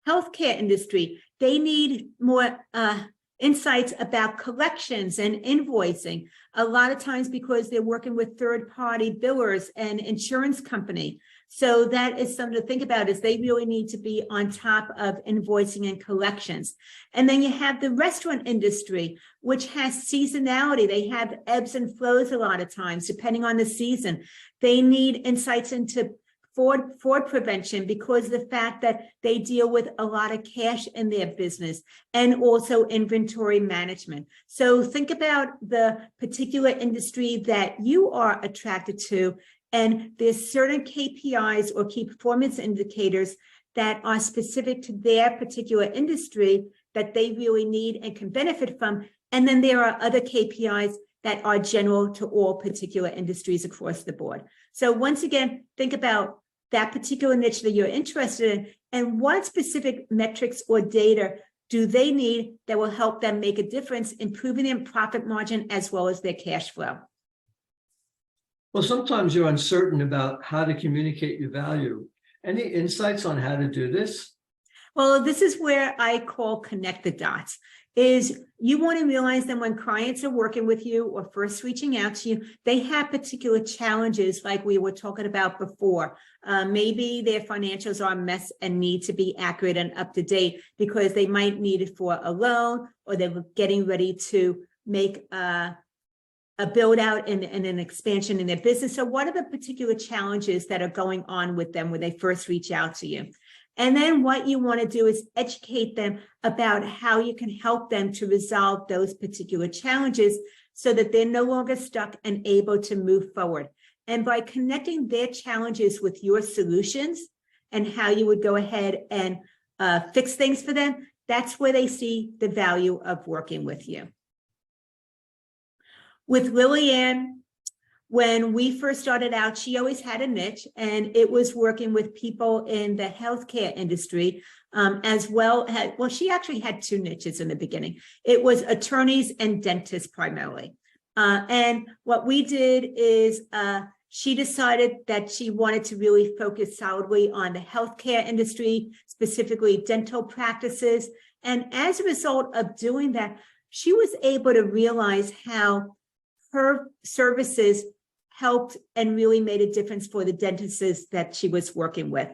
healthcare industry, they need more insights about collections and invoicing, a lot of times because they're working with third-party billers and insurance company. So that is something to think about, is they really need to be on top of invoicing and collections. And then you have the restaurant industry, which has seasonality. They have ebbs and flows a lot of times, depending on the season. They need insights into fraud prevention, because of the fact that they deal with a lot of cash in their business, and also inventory management. So think about the particular industry that you are attracted to, and there's certain KPIs or key performance indicators that are specific to their particular industry that they really need and can benefit from. And then there are other KPIs that are general to all particular industries across the board. So once again, think about that particular niche that you're interested in, and what specific metrics or data do they need that will help them make a difference, improving their profit margin as well as their cash flow.
Well, sometimes you're uncertain about how to communicate your value. Any insights on how to do this? Well,
this is where I call connect the dots. Is you want to realize that when clients are working with you or first reaching out to you, they have particular challenges like we were talking about before. Maybe their financials are a mess and need to be accurate and up to date because they might need it for a loan, or they're getting ready to make a build out and an expansion in their business. So what are the particular challenges that are going on with them when they first reach out to you? And then what you want to do is educate them about how you can help them to resolve those particular challenges so that they're no longer stuck and able to move forward. And by connecting their challenges with your solutions and how you would go ahead and fix things for them, that's where they see the value of working with you. With Lillian, when we first started out, she always had a niche, and it was working with people in the healthcare industry, as well as, well, she actually had two niches in the beginning. It was attorneys and dentists primarily. And what we did is she decided that she wanted to really focus solidly on the healthcare industry, specifically dental practices. And as a result of doing that, she was able to realize how her services helped and really made a difference for the dentists that she was working with.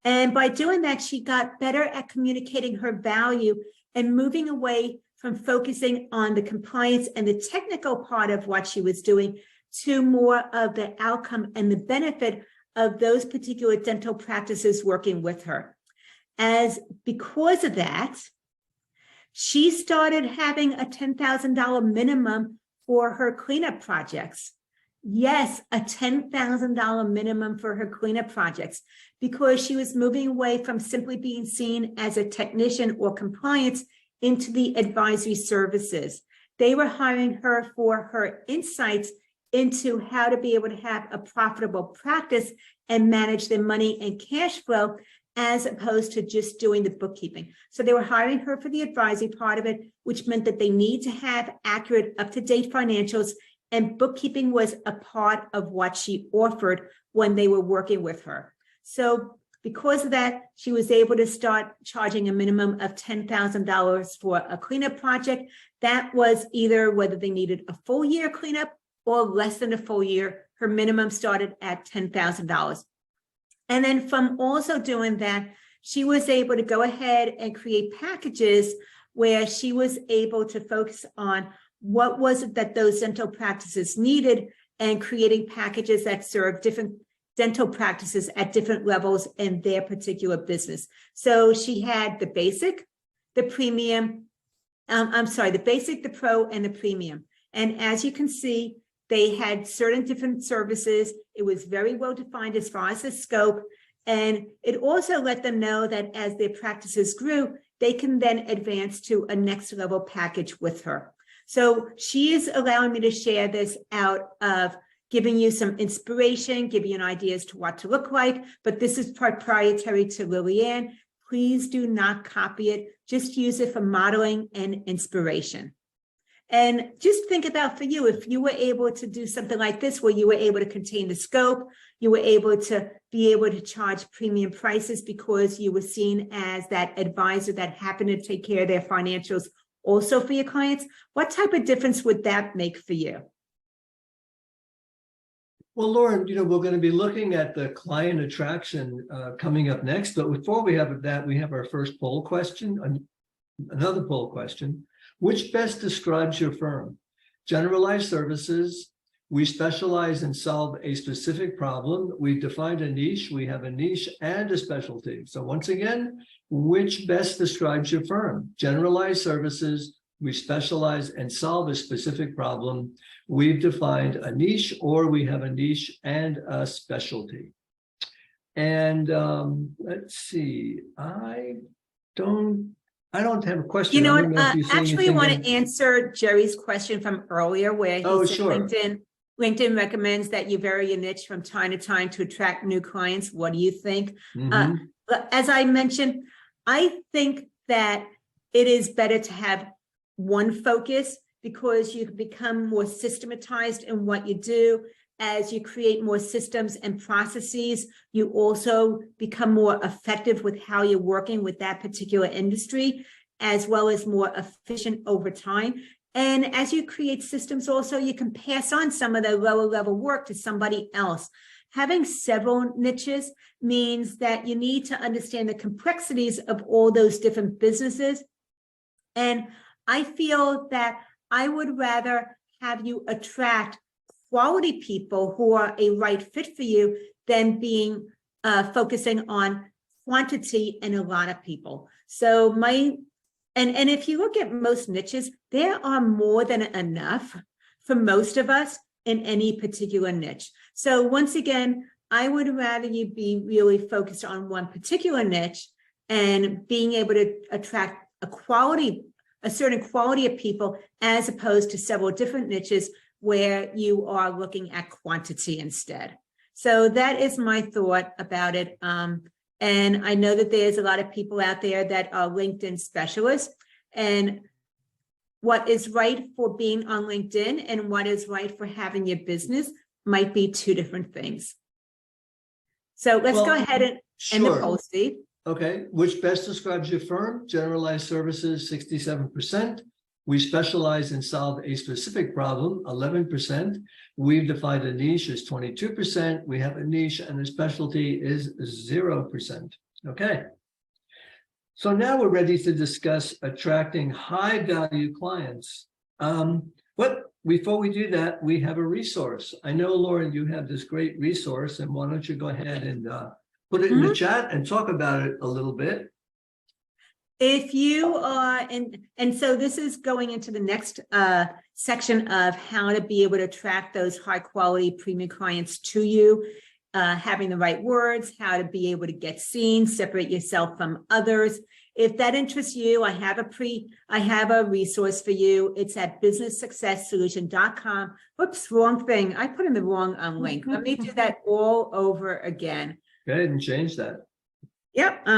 And by doing that, she got better at communicating her value and moving away from focusing on the compliance and the technical part of what she was doing to more of the outcome and the benefit of those particular dental practices working with her. Because of that, she started having a $10,000 minimum for her cleanup projects. Yes, a $10,000 minimum for her cleanup projects, because she was moving away from simply being seen as a technician or compliance into the advisory services. They were hiring her for her insights into how to be able to have a profitable practice and manage their money and cash flow, as opposed to just doing the bookkeeping. So they were hiring her for the advisory part of it, which meant that they need to have accurate, up-to-date financials, and bookkeeping was a part of what she offered when they were working with her. So because of that, she was able to start charging a minimum of $10,000 for a cleanup project. That was either whether they needed a full year cleanup or less than a full year. Her minimum started at $10,000. And then from also doing that, she was able to go ahead and create packages where she was able to focus on what was it that those dental practices needed, and creating packages that serve different dental practices at different levels in their particular business. So she had the basic, the premium, the basic, the pro, and the premium. And as you can see, they had certain different services. It was very well defined as far as the scope. And it also let them know that as their practices grew, they can then advance to a next level package with her. So she is allowing me to share this out of giving you some inspiration, giving you an idea as to what to look like, but this is proprietary to Lillian. Please do not copy it. Just use it for modeling and inspiration. And just think about for you, if you were able to do something like this, where you were able to contain the scope, you were able to charge premium prices because you were seen as that advisor that happened to take care of their financials also for your clients, what type of difference would that make for you?
Well, Loren, we're going to be looking at the client attraction coming up next. But before we have that, we have our first poll question, another poll question. Which best describes your firm? Generalized services. We specialize and solve a specific problem. We've defined a niche. We have a niche and a specialty. So once again, which best describes your firm? Generalized services. We specialize and solve a specific problem. We've defined a niche, or we have a niche and a specialty. And let's see, I don't have a question.
Actually, I want to answer Jerry's question from earlier, where he said
sure.
LinkedIn recommends that you vary your niche from time to time to attract new clients. What do you think? As I mentioned, I think that it is better to have one focus, because you become more systematized in what you do. As you create more systems and processes, you also become more effective with how you're working with that particular industry, as well as more efficient over time. And as you create systems also, you can pass on some of the lower level work to somebody else. Having several niches means that you need to understand the complexities of all those different businesses. And I feel that I would rather have you attract quality people who are a right fit for you than being focusing on quantity and a lot of people. So and if you look at most niches, there are more than enough for most of us in any particular niche. So once again, I would rather you be really focused on one particular niche and being able to attract a certain quality of people, as opposed to several different niches where you are looking at quantity instead. So that is my thought about it. And I know that there's a lot of people out there that are LinkedIn specialists. And what is right for being on LinkedIn and what is right for having your business might be two different things. So let's go ahead and end the poll, Steve.
Okay, which best describes your firm? Generalized services, 67%. We specialize in solve a specific problem, 11%. We've defined a niche as 22%. We have a niche and a specialty is 0%. Okay. So now we're ready to discuss attracting high value clients. But before we do that, we have a resource. I know, Loren, you have this great resource, and why don't you go ahead and put it in the chat and talk about it a little bit.
If you are, and so this is going into the next section of how to be able to attract those high quality premium clients to you, having the right words, how to be able to get seen, separate yourself from others. If that interests you, I have a resource for you. It's at businesssuccesssolution.com. Whoops, wrong thing. I put in the wrong link. Let me do that all over again.
Go ahead and change that.
Yep.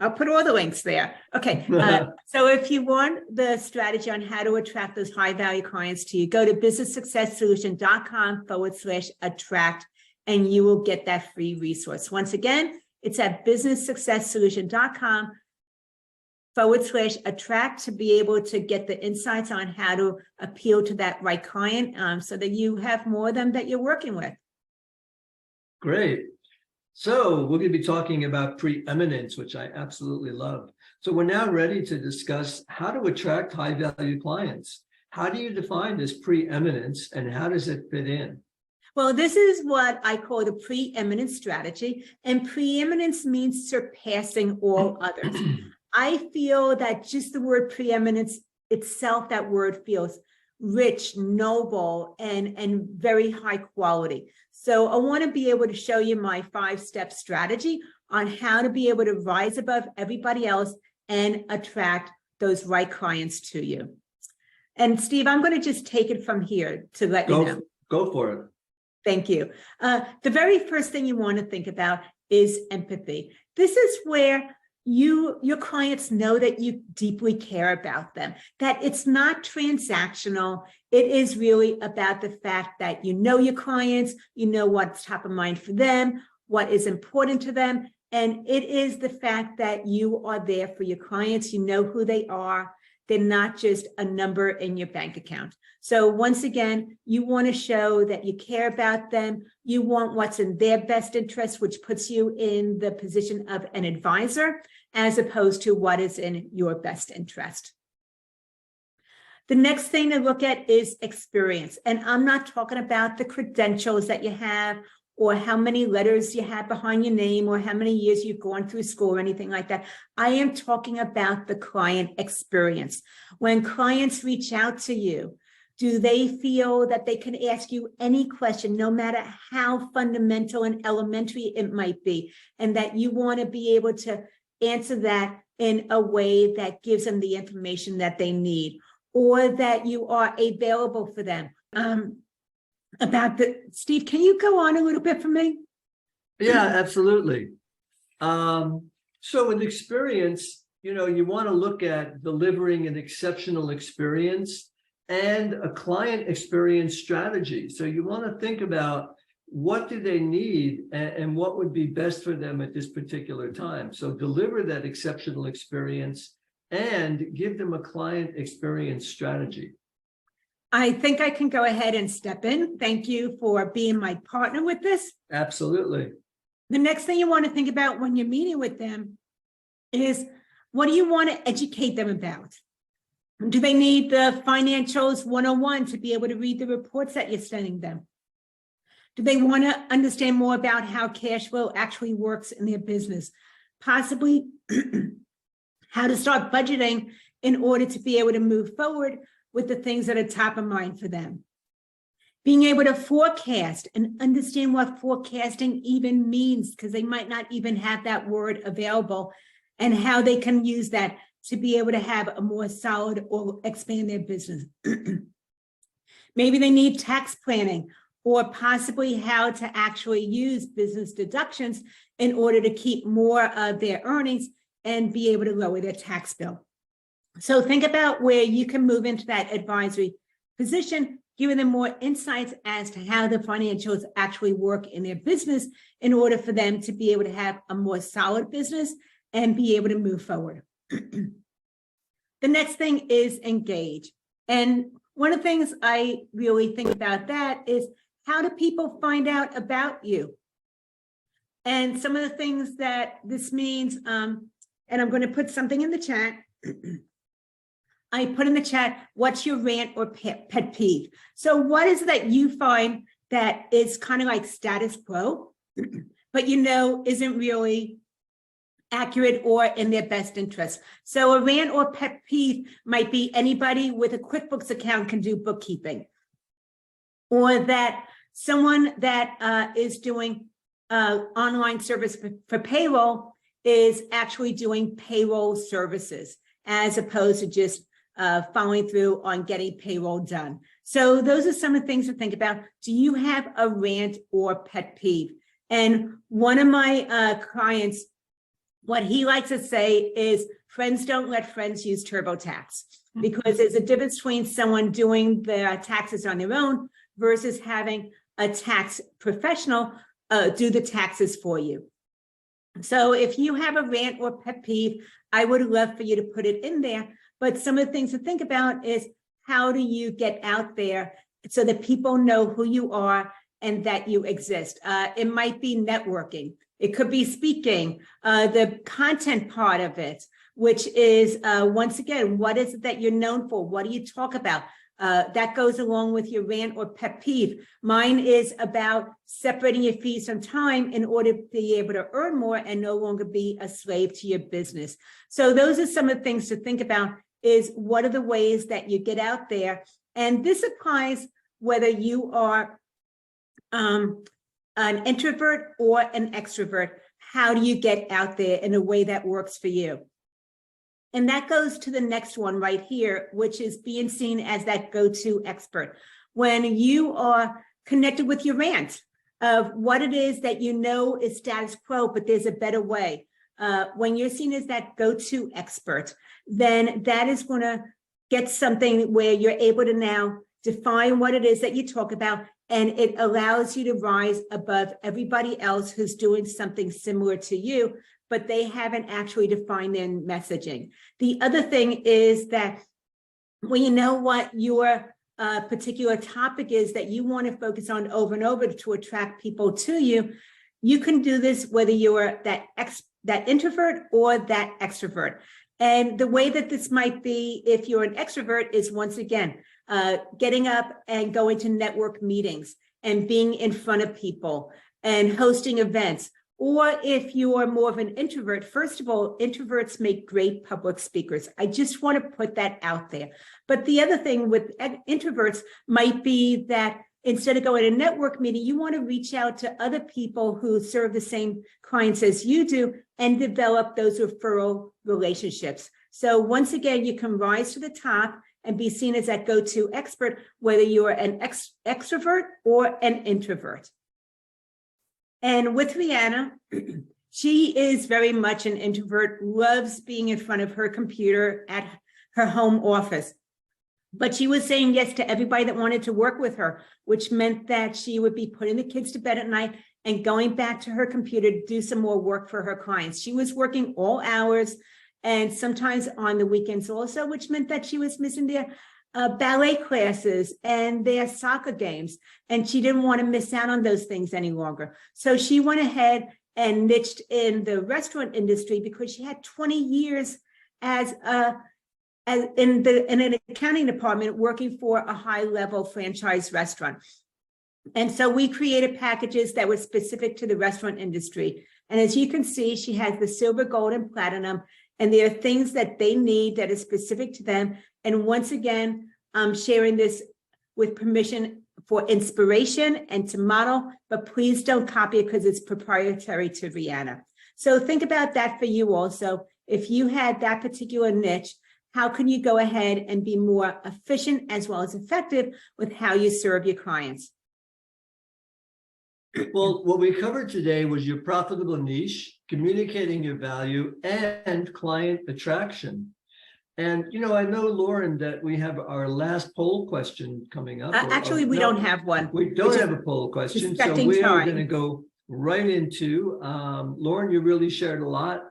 I'll put all the links there. Okay. So if you want the strategy on how to attract those high value clients to you, go to businesssuccesssolution.com/attract, and you will get that free resource. Once again, it's at businesssuccesssolution.com/attract to be able to get the insights on how to appeal to that right client so that you have more of them that you're working with.
Great. So we're going to be talking about preeminence, which I absolutely love. So we're now ready to discuss how to attract high value clients. How do you define this preeminence and how does it fit in?
Well, this is what I call the preeminence strategy, and preeminence means surpassing all others. I feel that just the word preeminence itself, that word feels rich, noble, and very high quality. So I want to be able to show you my 5-step strategy on how to be able to rise above everybody else and attract those right clients to you. And Steve, I'm going to just take it from here to let you know.
Go for it.
Thank you. The very first thing you want to think about is empathy. This is where your clients know that you deeply care about them, that it's not transactional. It is really about the fact that you know your clients, you know what's top of mind for them, what is important to them. And it is the fact that you are there for your clients. You know who they are. They're not just a number in your bank account. So once again, you want to show that you care about them. You want what's in their best interest, which puts you in the position of an advisor, as opposed to what is in your best interest. The next thing to look at is experience. And I'm not talking about the credentials that you have or how many letters you have behind your name or how many years you've gone through school or anything like that. I am talking about the client experience. When clients reach out to you, do they feel that they can ask you any question, no matter how fundamental and elementary it might be, and that you want to be able to answer that in a way that gives them the information that they need, or that you are available for them? Steve, can you go on a little bit for me?
Yeah, absolutely. So with experience, you want to look at delivering an exceptional experience and a client experience strategy. So you want to think about what do they need and what would be best for them at this particular time. So deliver that exceptional experience and give them a client experience strategy.
I think I can go ahead and step in. Thank you for being my partner with this.
Absolutely.
The next thing you want to think about when you're meeting with them is, what do you want to educate them about? Do they need the financials 101 to be able to read the reports that you're sending them? Do they want to understand more about how cash flow actually works in their business? Possibly how to start budgeting in order to be able to move forward with the things that are top of mind for them. Being able to forecast and understand what forecasting even means, because they might not even have that word available, and how they can use that to be able to have a more solid or expand their business. Maybe they need tax planning, or possibly how to actually use business deductions in order to keep more of their earnings and be able to lower their tax bill. So think about where you can move into that advisory position, giving them more insights as to how the financials actually work in their business in order for them to be able to have a more solid business and be able to move forward. The next thing is engage. And one of the things I really think about that is, how do people find out about you? And some of the things that this means, and I'm going to put something in the chat. I put in the chat, what's your rant or pet peeve? So what is it that you find that is kind of like status quo, but isn't really accurate or in their best interest? So a rant or pet peeve might be anybody with a QuickBooks account can do bookkeeping, or that someone that is doing online service for payroll is actually doing payroll services as opposed to just following through on getting payroll done. So those are some of the things to think about. Do you have a rant or pet peeve? And one of my clients, what he likes to say is, friends don't let friends use TurboTax, because there's a difference between someone doing their taxes on their own versus having a tax professional do the taxes for you. So if you have a rant or pet peeve, I would love for you to put it in there. But some of the things to think about is, how do you get out there so that people know who you are and that you exist? It might be networking. It could be speaking, the content part of it, which is, once again, what is it that you're known for? What do you talk about? That goes along with your rant or pet peeve. Mine is about separating your fees from time in order to be able to earn more and no longer be a slave to your business. So those are some of the things to think about, is what are the ways that you get out there? And this applies whether you are an introvert or an extrovert. How do you get out there in a way that works for you? And that goes to the next one right here, which is being seen as that go-to expert. When you are connected with your rant of what it is that is status quo, but there's a better way. When you're seen as that go-to expert, then that is going to get something where you're able to now define what it is that you talk about, and it allows you to rise above everybody else who's doing something similar to you, but they haven't actually defined their messaging. The other thing is that when you know what your particular topic is that you want to focus on over and over to attract people to you, you can do this whether you're that introvert or that extrovert. And the way that this might be, if you're an extrovert, is once again, getting up and going to network meetings and being in front of people and hosting events. Or if you are more of an introvert, first of all, introverts make great public speakers. I just want to put that out there. But the other thing with introverts might be that instead of going to a network meeting, you want to reach out to other people who serve the same clients as you do and develop those referral relationships. So once again, you can rise to the top and be seen as that go-to expert, whether you're an extrovert or an introvert. And with Rihanna, she is very much an introvert, loves being in front of her computer at her home office. But she was saying yes to everybody that wanted to work with her, which meant that she would be putting the kids to bed at night and going back to her computer to do some more work for her clients. She was working all hours and sometimes on the weekends also, which meant that she was missing their ballet classes and their soccer games. And she didn't want to miss out on those things any longer. So she went ahead and niched in the restaurant industry because she had 20 years as in an accounting department working for a high-level franchise restaurant. And so we created packages that were specific to the restaurant industry. And as you can see, she has the silver, gold, and platinum. And there are things that they need that is specific to them. And once again, I'm sharing this with permission for inspiration and to model, but please don't copy it because it's proprietary to Rihanna. So think about that for you also. If you had that particular niche, how can you go ahead and be more efficient as well as effective with how you serve your clients?
Well, what we covered today was your profitable niche, communicating your value, and client attraction. And, I know, Loren, that we have our last poll question coming up.
Actually, we don't have one.
We don't have a poll question, so
respecting
we are
time.
going to go right into, Loren, you really shared a lot.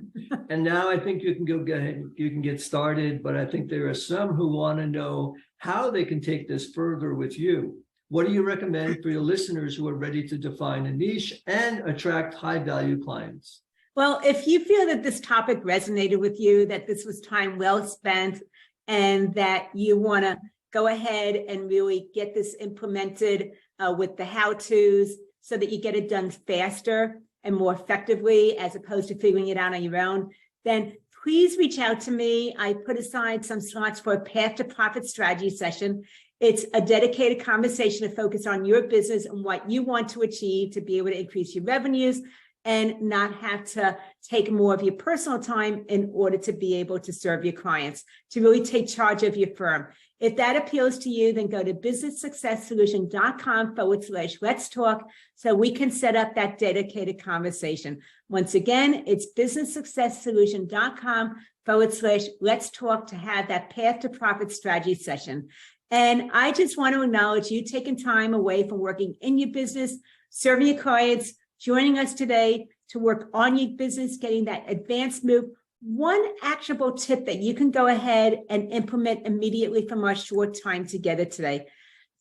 And now I think you can go get ahead, you can get started, but I think there are some who want to know how they can take this further with you. What do you recommend for your listeners who are ready to define a niche and attract high-value clients?
Well, if you feel that this topic resonated with you, that this was time well spent, and that you want to go ahead and really get this implemented with the how-tos so that you get it done faster and more effectively as opposed to figuring it out on your own, then please reach out to me. I put aside some slots for a Path to Profit strategy session. It's a dedicated conversation to focus on your business and what you want to achieve to be able to increase your revenues and not have to take more of your personal time in order to be able to serve your clients, to really take charge of your firm. If that appeals to you, then go to businesssuccesssolution.com/let's talk so we can set up that dedicated conversation. Once again, it's businesssuccesssolution.com/let's talk to have that Path to Profit strategy session. And I just want to acknowledge you taking time away from working in your business, serving your clients, joining us today to work on your business, getting that advanced move. One actionable tip that you can go ahead and implement immediately from our short time together today.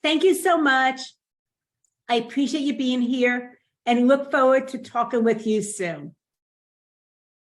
Thank you so much. I appreciate you being here and look forward to talking with you soon.